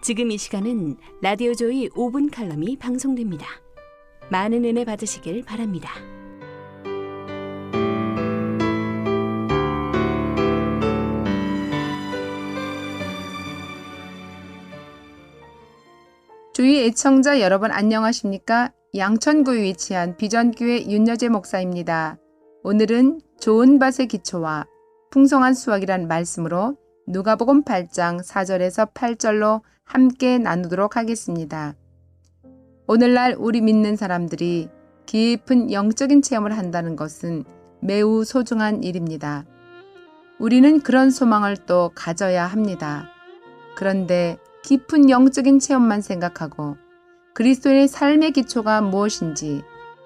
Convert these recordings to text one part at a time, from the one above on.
지금 이 시간은 라디오 조이 5분 칼럼이 방송됩니다. 많은 은혜 받으시길 바랍니다. 주위 애청자 여러분 안녕하십니까? 양천구에 위치한 비전교회 윤여재 목사입니다. 오늘은 좋은 밭의 기초와 풍성한 수확이란 말씀으로 누가복음 8장 4절에서 8절로 함께 나누도록 하겠습니다. 오늘날 우리 믿는 사람들이 깊은 영적인 체험을 한다는 것은 매우 소중한 일입니다. 우리는 그런 소망을 또 가져야 합니다. 그런데 깊은 영적인 체험만 생각하고 그리스도인의 삶의 기초가 무엇인지,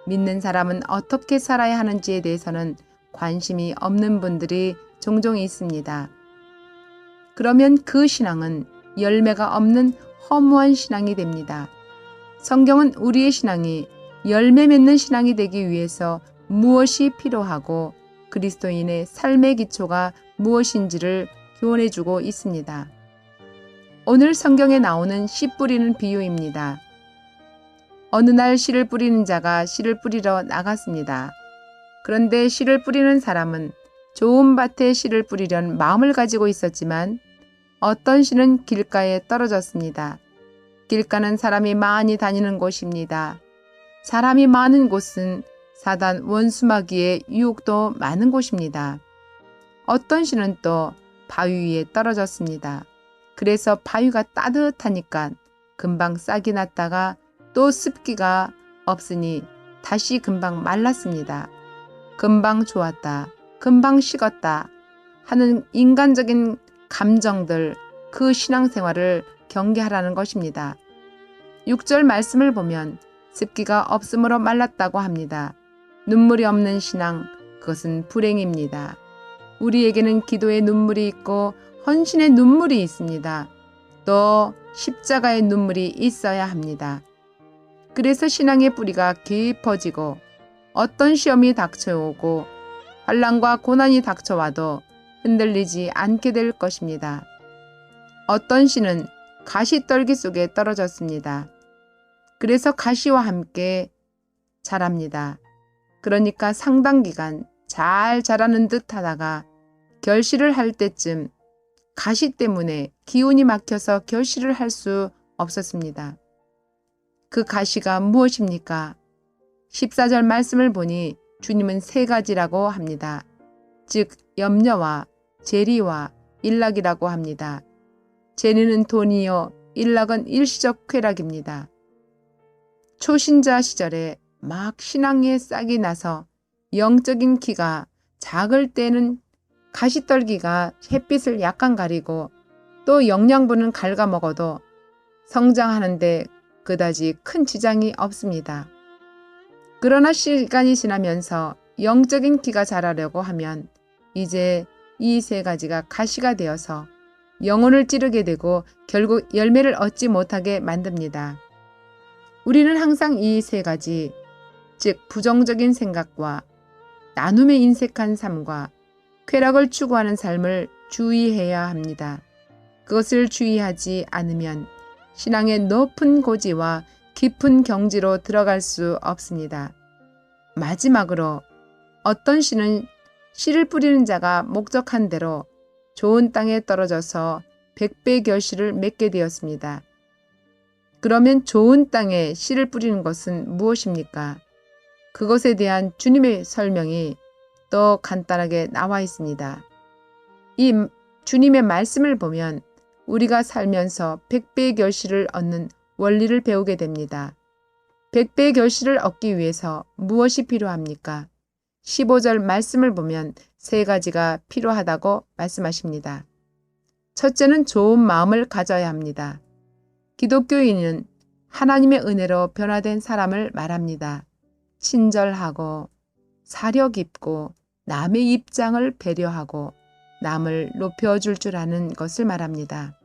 믿는 사람은 어떻게 살아야 하는지에 대해서는 관심이 없는 분들이 종종 있습니다. 그러면 그 신앙은 열매가 없는 허무한 신앙이 됩니다. 성경은 우리의 신앙이 열매 맺는 신앙이 되기 위해서 무엇이 필요하고 그리스도인의 삶의 기초가 무엇인지를 교훈해주고 있습니다. 오늘 성경에 나오는 씨 뿌리는 비유입니다. 어느 날 씨를 뿌리는 자가 씨를 뿌리러 나갔습니다. 그런데 씨를 뿌리는 사람은 좋은 밭에 씨를 뿌리려는 마음을 가지고 있었지만 어떤 씨는 길가에 떨어졌습니다. 길가는 사람이 많이 다니는 곳입니다. 사람이 많은 곳은 사단 원수마귀의 유혹도 많은 곳입니다. 어떤 씨는 또 바위 위에 떨어졌습니다. 그래서 바위가 따뜻하니까 금방 싹이 났다가 또 습기가 없으니 다시 금방 말랐습니다. 금방 좋았다, 금방 식었다 하는 인간적인 감정들, 그 신앙생활을 경계하라는 것입니다. 6절 말씀을 보면 습기가 없으므로 말랐다고 합니다. 눈물이 없는 신앙, 그것은 불행입니다. 우리에게는 기도의 눈물이 있고 헌신의 눈물이 있습니다. 또 십자가의 눈물이 있어야 합니다. 그래서 신앙의 뿌리가 깊어지고 어떤 시험이 닥쳐오고 환난과 고난이 닥쳐와도 흔들리지 않게 될 것입니다. 어떤 씨는 가시떨기 속에 떨어졌습니다. 그래서 가시와 함께 자랍니다. 그러니까 상당 기간 잘 자라는 듯 하다가 결실을 할 때쯤 가시 때문에 기운이 막혀서 결실을 할 수 없었습니다. 그 가시가 무엇입니까? 14절 말씀을 보니 주님은 세 가지라고 합니다. 즉 염려와 재리와 일락이라고 합니다. 재리는 돈이요, 일락은 일시적 쾌락입니다. 초신자 시절에 막 신앙에 싹이 나서 영적인 키가 작을 때는 가시떨기가 햇빛을 약간 가리고 또 영양분은 갉아먹어도 성장하는데 그다지 큰 지장이 없습니다. 그러나 시간이 지나면서 영적인 키가 자라려고 하면 이제 이 세 가지가 가시가 되어서 영혼을 찌르게 되고 결국 열매를 얻지 못하게 만듭니다. 우리는 항상 이 세 가지, 즉 부정적인 생각과 나눔에 인색한 삶과 쾌락을 추구하는 삶을 주의해야 합니다. 그것을 주의하지 않으면 신앙의 높은 고지와 깊은 경지로 들어갈 수 없습니다. 마지막으로 어떤 씨는 씨를 뿌리는 자가 목적한 대로 좋은 땅에 떨어져서 100배 결실을 맺게 되었습니다. 그러면 좋은 땅에 씨를 뿌리는 것은 무엇입니까? 그것에 대한 주님의 설명이 또 간단하게 나와 있습니다. 이 주님의 말씀을 보면 우리가 살면서 100배의 결실을 얻는 원리를 배우게 됩니다. 100배의 결실을 얻기 위해서 무엇이 필요합니까? 15절 말씀을 보면 세 가지가 필요하다고 말씀하십니다. 첫째는 좋은 마음을 가져야 합니다. 기독교인은 하나님의 은혜로 변화된 사람을 말합니다. 친절하고 사려 깊고 남의 입장을 배려하고 남을 높여줄 줄 아는 것을 말합니다.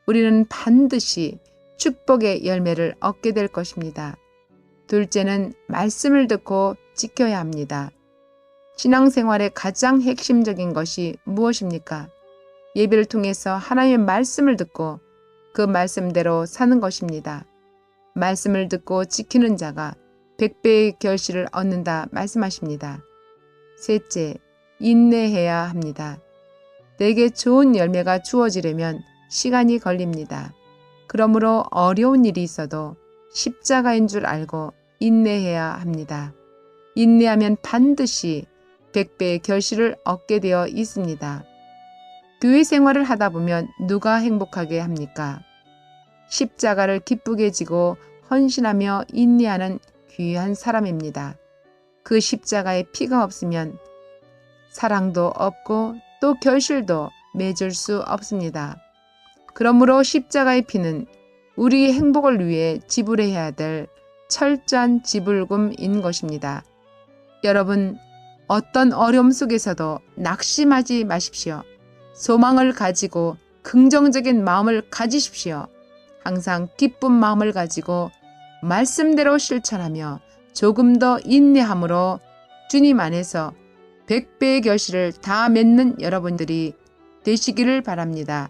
우리는 반드시 축복의 열매를 얻게 될 것입니다. 둘째는 말씀을 듣고 지켜야 합니다. 신앙생활의 가장 핵심적인 것이 무엇입니까? 예배를 통해서 하나님의 말씀을 듣고 그 말씀대로 사는 것입니다. 말씀을 듣고 지키는 자가 100배의 결실을 얻는다 말씀하십니다. 셋째, 인내해야 합니다. 내게 좋은 열매가 주어지려면 시간이 걸립니다. 그러므로 어려운 일이 있어도 십자가인 줄 알고 인내해야 합니다. 인내하면 반드시 100배의 결실을 얻게 되어 있습니다. 교회 생활을 하다 보면 누가 행복하게 합니까? 십자가를 기쁘게 지고 헌신하며 인내하는 귀한 사람입니다. 그 십자가에 피가 없으면 사랑도 없고 또 결실도 맺을 수 없습니다. 그러므로 십자가의 피는 우리의 행복을 위해 지불해야 될 철저한 지불금인 것입니다. 여러분, 어떤 어려움 속에서도 낙심하지 마십시오. 소망을 가지고 긍정적인 마음을 가지십시오. 항상 기쁜 마음을 가지고 말씀대로 실천하며 조금 더 인내함으로 주님 안에서 100배의 결실을 다 맺는 여러분들이 되시기를 바랍니다.